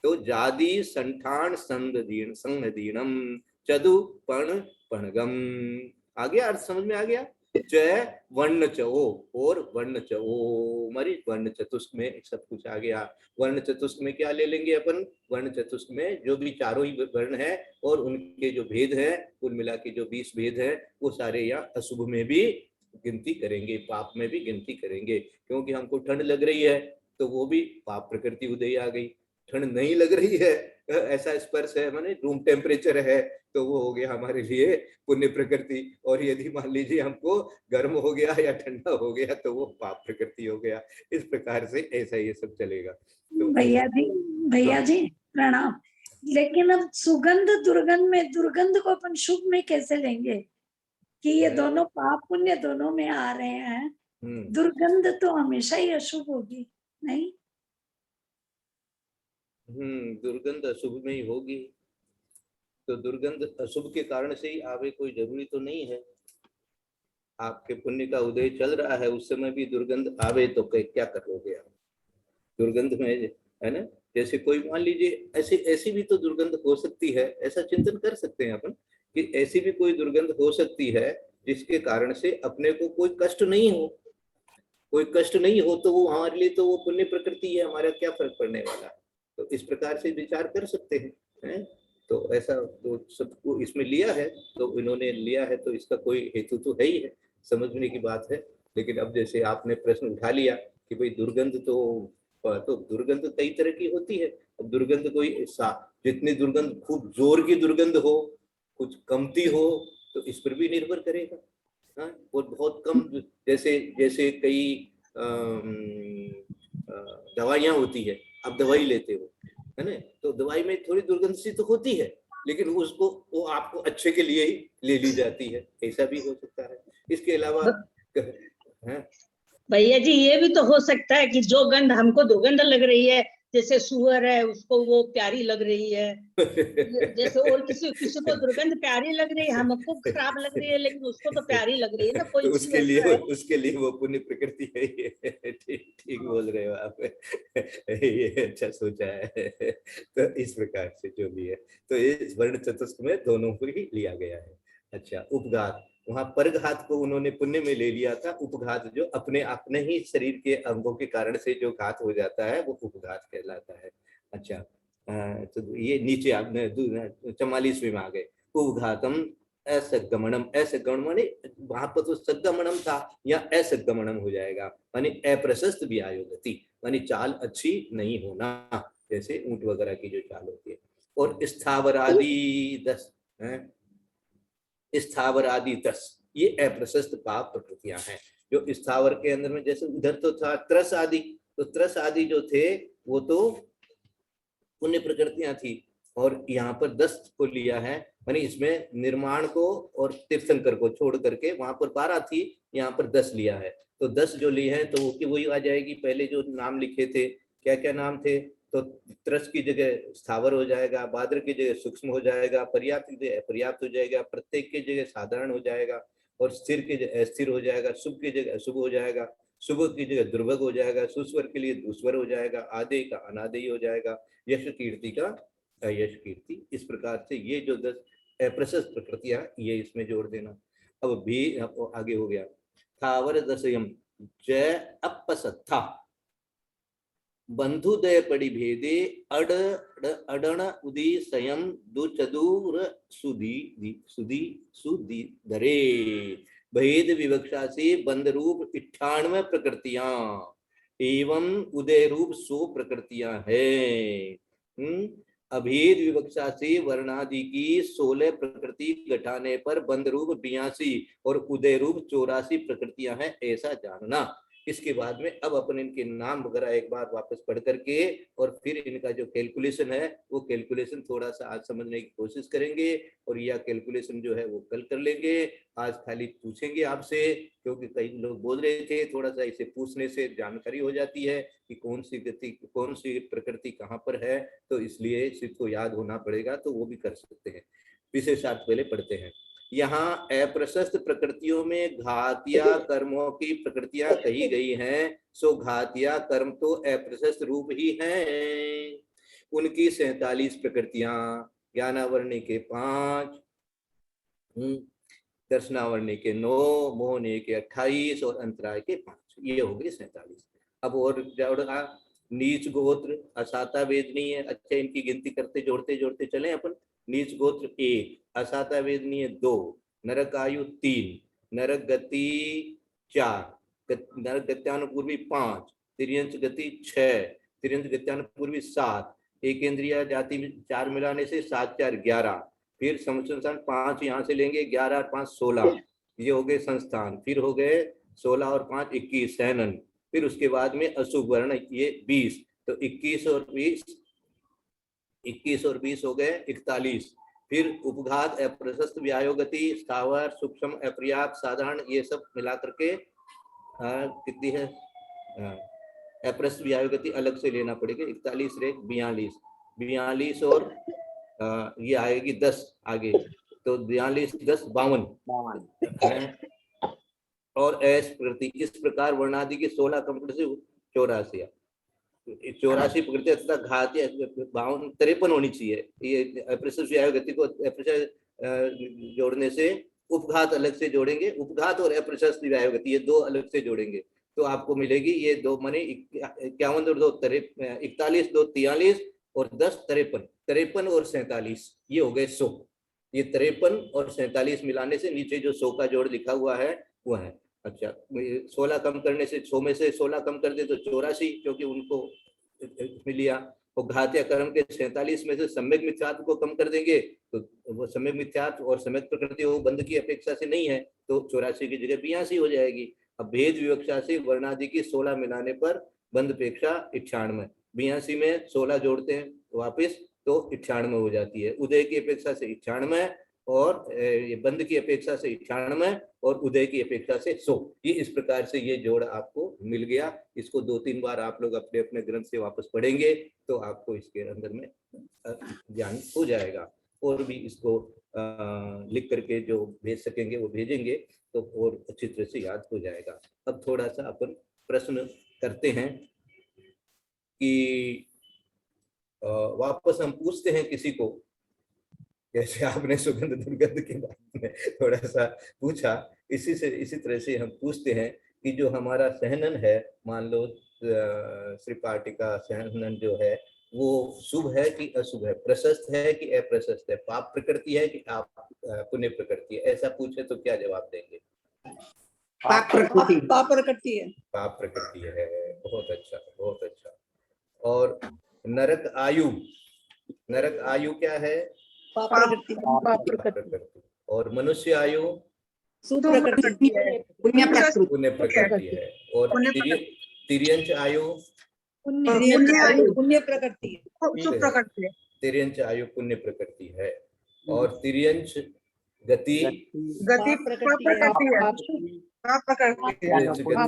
तो जादी संठान संगदीन संगदीनम चदु पण पणगम। आ गया अर्थ? समझ में आ गया? च वर्ण चो और वर्ण चो, हमारी वर्ण चतुष्क में सब कुछ आ गया। वर्ण चतुष्क में क्या ले लेंगे अपन? वर्ण चतुष्क में जो भी चारों ही वर्ण है और उनके जो भेद है, कुल मिला के जो 20 भेद है, वो सारे यहाँ अशुभ में भी गिनती करेंगे, पाप में भी गिनती करेंगे। क्योंकि हमको ठंड लग रही है तो वो भी पाप प्रकृति उदय आ गई। ठंड नहीं लग रही है, ऐसा स्पर्श है, माने रूम टेम्परेचर है, तो वो हो गया हमारे लिए पुण्य प्रकृति। और यदि मान लीजिए हमको गर्म हो गया या ठंडा हो गया तो वो पाप प्रकृति हो गया। इस प्रकार से ऐसा ये सब चलेगा। तो भैया जी प्रणाम। लेकिन अब सुगंध दुर्गंध में, दुर्गंध को अपन शुभ में कैसे लेंगे कि ये दोनों पाप पुण्य दोनों में आ रहे हैं? दुर्गंध तो हमेशा ही अशुभ होगी, नहीं? दुर्गंध अशुभ में ही होगी। तो दुर्गंध अशुभ के कारण से ही आवे कोई जरूरी तो नहीं है। आपके पुण्य का उदय चल रहा है, उस समय भी दुर्गंध आवे तो क्या करोगे आप? दुर्गंध में है ना, जैसे कोई मान लीजिए ऐसी भी तो दुर्गंध हो सकती है, ऐसा चिंतन कर सकते हैं अपन कि ऐसी भी कोई दुर्गंध हो सकती है जिसके कारण से अपने को कोई कष्ट नहीं हो। कोई कष्ट नहीं हो तो वो हमारे लिए तो वो पुण्य प्रकृति है, हमारा क्या फर्क पड़ने वाला है। तो इस प्रकार से विचार कर सकते हैं। तो ऐसा तो सबको इसमें लिया है, तो इन्होंने लिया है तो इसका कोई हेतु तो है ही है, समझने की बात है। लेकिन अब जैसे आपने प्रश्न उठा लिया कि भाई दुर्गंध तो दुर्गंध कई तरह की होती है। अब दुर्गंध कोई जितनी दुर्गंध खूब जोर की दुर्गंध हो, कुछ कमती हो, तो इस पर भी निर्भर करेगा। हाँ, और बहुत कम, जैसे कई दवाइयाँ होती है, आप दवाई लेते हो है ना, तो दवाई में थोड़ी दुर्गंध सी तो होती है, लेकिन उसको वो आपको अच्छे के लिए ही ले ली जाती है, ऐसा भी हो सकता है। इसके अलावा भैया जी ये भी तो हो सकता है कि जो गंध हमको दुर्गंध लग रही है, जैसे सुअर है उसको वो प्यारी लग रही है, जैसे और किसी को दुर्गंध प्यारी लग रही है, हमको खराब लग रही है, लेकिन उसको तो प्यारी लग रही है ना। कोई तो उसके लिए वो पुण्य प्रकृति है। ठीक बोल रहे हो आप, ये अच्छा सोचा है। तो इस प्रकार से जो भी है, तो इस वर्ण चतुष्क में दोनों को ही लिया गया है। अच्छा, उपघात, वहां परघात को उन्होंने पुण्य में ले लिया था। उपघात जो अपने ही शरीर के अंगों के कारण से जो घात हो जाता है वो उपघात कहलाता है। अच्छा, तो ये नीचे आपने 44वें में आ गए। उपघातम असगमनम, असगमन माने वहां पर तो सगमनम था, या असगमनम हो जाएगा, माने अप्रशस्त व्यायोगति, माने चाल अच्छी नहीं होना, जैसे ऊंट वगैरह की जो चाल होती है। और स्थावर आदि 10 स्थावर आदि 10 ये अप्रशस्त पाप प्रकृतियां हैं। जो स्थावर के अंदर में, जैसे उधर तो था त्रस आदि, तो त्रस आदि जो थे वो तो पुण्य प्रकृतियां थी, और यहाँ पर 10 को लिया है, यानी इसमें निर्माण को और तीर्थंकर को छोड़ करके वहां पर 12 थी, यहाँ पर 10 लिया है। तो 10 जो लिए हैं तो वही आ जाएगी। पहले जो नाम लिखे थे, क्या क्या नाम थे? तो त्रस की जगह स्थावर हो जाएगा, बाद्र की जगह सूक्ष्म हो जाएगा, पर्याप्त की जगह अपर्याप्त हो जाएगा, प्रत्येक की जगह साधारण हो जाएगा, और स्थिर की जगह अस्थिर हो जाएगा, शुभ की जगह अशुभ हो जाएगा, शुभ की जगह दुर्भग हो जाएगा, सुस्वर के लिए दुस्वर हो जाएगा, आदेय का अनादेय हो जाएगा, यश कीर्ति का अयश कीर्ति। इस प्रकार से ये जो 10 अप्रशस्त प्रकृतियां, ये इसमें जोड़ देना। अब भी आगे हो गया, थावर दशयम जय अपसत्था बंधुदय पड़ी भेदे अडण उदी संयम दुचदूर सुधी धरे। भेद विवक्षा से बंध रूप 98 प्रकृतियां एवं उदय रूप 100 प्रकृतियां है। अभेद विवक्षा से वर्णादि की 16 प्रकृति घटाने पर बंध रूप 82 और उदय रूप 84 प्रकृतियां हैं, ऐसा जानना। इसके बाद में अब अपन इनके नाम वगैरह एक बार वापस पढ़ करके और फिर इनका जो कैलकुलेशन है वो कैलकुलेशन थोड़ा सा आज समझने की कोशिश करेंगे, और यह कैलकुलेशन जो है वो कल कर लेंगे। आज खाली पूछेंगे आपसे, क्योंकि कई लोग बोल रहे थे थोड़ा सा इसे पूछने से जानकारी हो जाती है कि कौन सी गति कौन सी प्रकृति कहाँ पर है, तो इसलिए सिर्फ को याद होना पड़ेगा, तो वो भी कर सकते हैं। विशेषार्थ पहले पढ़ते हैं। यहाँ अप्रशस्त प्रकृतियों में घातिया कर्मों की प्रकृतियां कही गई हैं, सो घातिया कर्म तो अप्रशस्त रूप ही हैं। उनकी 47 प्रकृतियां, ज्ञानावरणी के 5, दर्शनावरणी के 9, मोहनी के 28 और अंतराय के 5, ये हो गए 47। अब और जोड़ा नीच गोत्र, असाता वेदनीय, अच्छा इनकी गिनती करते जोड़ते जोड़ते चले अपन। नीच गोत्र 1, असाता वेदनीय 2, नरक आयु 3, नरक गति 4, नरक गत्यानुपूर्वी 5, तिर्यंच गति 6, तिर्यंच गत्यानुपूर्वी 7, एक इंद्रिया जाति 4 मिलाने से 7 4 11, फिर संस्थान 5 यहाँ से लेंगे, 11 और 5 16, ये हो गए संस्थान, फिर हो गए 16 और 5 21 सैनन, फिर उसके बाद में अशुभ वर्ण ये 20, तो 21 और 20 हो गए 41, फिर उपघात, अप्रशस्त, व्यायोगति, स्थावर, सूक्ष्म, अपर्याप्त, साधारण, ये सब मिला करके कितनी है? अप्रशस्त व्यायोगति अलग से लेना पड़ेगा, 41 रे 42 और ये आएगी 10 आगे, तो 42 10 52 और ऐस प्रकृति। इस प्रकार वर्णादि की 16 कंप्लीट से 84 प्रकृति तथा घात 52 53 होनी चाहिए। ये अप्रशस्त व्यायोगति को जोड़ने से उपघात अलग से जोड़ेंगे, उपघात और अप्रशस्त व्यायोगति ये 2 अलग से जोड़ेंगे तो आपको मिलेगी ये 2 माने 51 और 2 41 2 43 और 10 53 और 47, ये हो गए 100। ये 53 और 47 मिलाने से नीचे जो 100 का जोड़ लिखा हुआ है वो है। अच्छा 16 कम करने से 100 में से 16 कम कर दे तो 84, क्योंकि उनको मिल लिया। और घात्य कर्म के 47 में से सम्यक मिथ्यात्व को कम कर देंगे तो वो सम्यक मिथ्यात्व और सम्यक प्रकृति वो बंध की अपेक्षा से नहीं है, तो 84 की जगह 82 हो जाएगी। अब भेद विवक्षा से वर्णादि की 16 मिलाने पर बंध अपेक्षा 98, 82 में 16 जोड़ते हैं वापिस तो 98 हो जाती है। उदय की अपेक्षा से 98 और ये बंध की अपेक्षा से 98 और उदय की अपेक्षा से 100। ये इस प्रकार से ये जोड़ आपको मिल गया। इसको 2-3 बार आप लोग अपने अपने ग्रंथ से वापस पढ़ेंगे तो आपको इसके अंदर में ज्ञान हो जाएगा। और भी इसको लिख करके जो भेज सकेंगे वो भेजेंगे तो और अच्छी तरह से याद हो जाएगा। अब थोड़ा सा अपन प्रश्न करते हैं कि वापस हम पूछते हैं किसी को, जैसे आपने सुगंध दुर्गंध के बारे में थोड़ा सा पूछा, इसी तरह से हम पूछते हैं कि जो हमारा सहनन है, मान लो श्री पार्टी का सहनन जो है वो शुभ है कि अशुभ है, प्रशस्त है कि अप्रशस्त है, पाप प्रकृति है कि आप पुण्य प्रकृति है, ऐसा पूछे तो क्या जवाब देंगे? पाप प्रकृति। पाप प्रकृति है। पाप प्रकृति है। बहुत अच्छा, बहुत अच्छा। और नरक आयु, नरक आयु क्या है? पाप प्रकृति। पाप प्रकृति। और मनुष्य आयु शुभ प्रकृति है, पुण्य प्रकृति है। और तिर्यंच आयु पुण्य प्रकृति है। तिर्यंच आयु पुण्य प्रकृति है। और तिर्यंच गति प्रकृति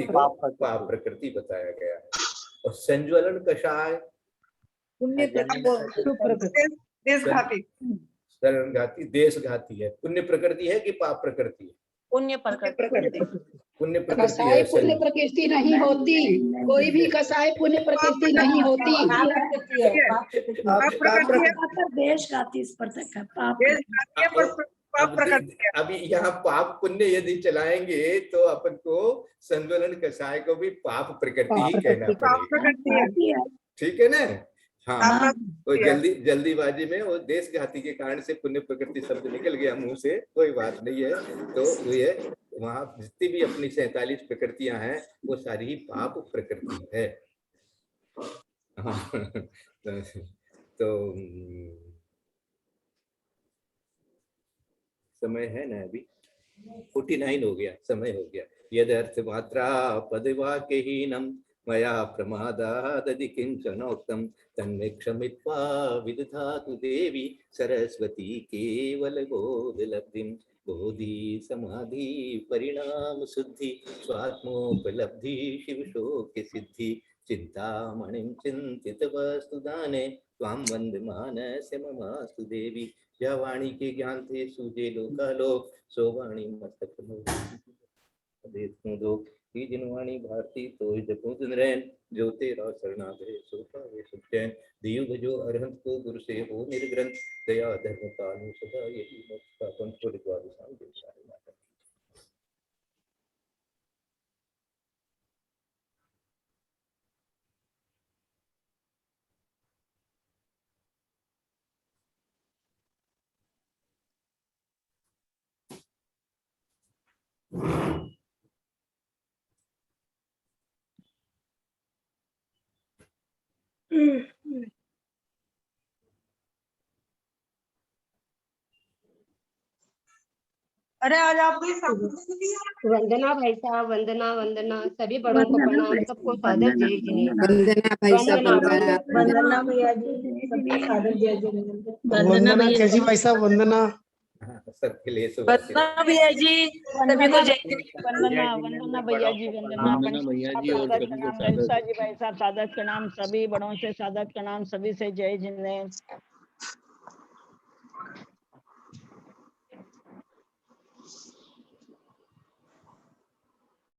को पाप प्रकृति बताया गया है। और संज्वलन कषाय पुण्य घाती देशघाती है। पुण्य प्रकृति है कि पाप प्रकृति है? पुण्य प्रकृति। पुण्य प्रकृति कसाय है। पुण्य प्रकृति नहीं होती, कोई भी कसाय पुण्य प्रकृति नहीं होती। देश घाती स्पर्धक है पाप। अभी यहाँ पाप पुण्य यदि चलाएंगे तो अपन को संतुलन कसाय को भी पाप प्रकृति ही कहना पड़ेगा, ठीक है ना? हाँ, तो जल्दीबाजी में वो देशघाती के कारण से पुण्य प्रकृति शब्द निकल गया मुंह से, कोई बात नहीं है। तो ये वहां जितनी भी अपनी 47 प्रकृतियां हैं वो सारी ही पाप प्रकृति है। हाँ, तो समय है ना, अभी 49 हो गया, समय हो गया। यदर्थ मात्रा पदवाक्यहीनम मया प्रमादादि किंचनोक्तम तन्मे क्षमित्वा विदधातु देवी सरस्वती केवल बोधलब्धिम। बोधि समाधि परिणाम शुद्धि स्वात्मोपलब्धि शिव शोक सिद्धि चिंतामणिं चिंतित वस्तुदाने त्वां वंदमानस्य ममास्तु देवी या वाणी के ज्ञान थे सूझे लोकालोक, सो वाणी मस्तक दो की जिनवाणी भारती तो जपो दिन रैन, जो तेरा शरणागत सो पावे सुख चैन। दियो भजो अरहंत को गुरु से हो निर्ग्रंथ, दया धर्म कानु सदा यही मोक्ष का पंथ। को द्वार सांगे सारे माता। अरे आज आप भी वंदना भाई साहब, वंदना वंदना सभी बड़ों को प्रणाम, सबको सादर जय जिनेन्द्र। वंदना भाई साहब, वंदना भैया जी, सबको सादर जय जिनेन्द्र। वंदना कैसी भाई साहब, वंदना सबके लिए वंदना भैया जी, सभी को जय। वंदना वंदना भैया जी, वंदना भैया जी और प्रणाम। रईसा जी भाई साहब सादर प्रणाम, सभी बड़ों से सादर प्रणाम, सभी से जय जिनेन्द्र।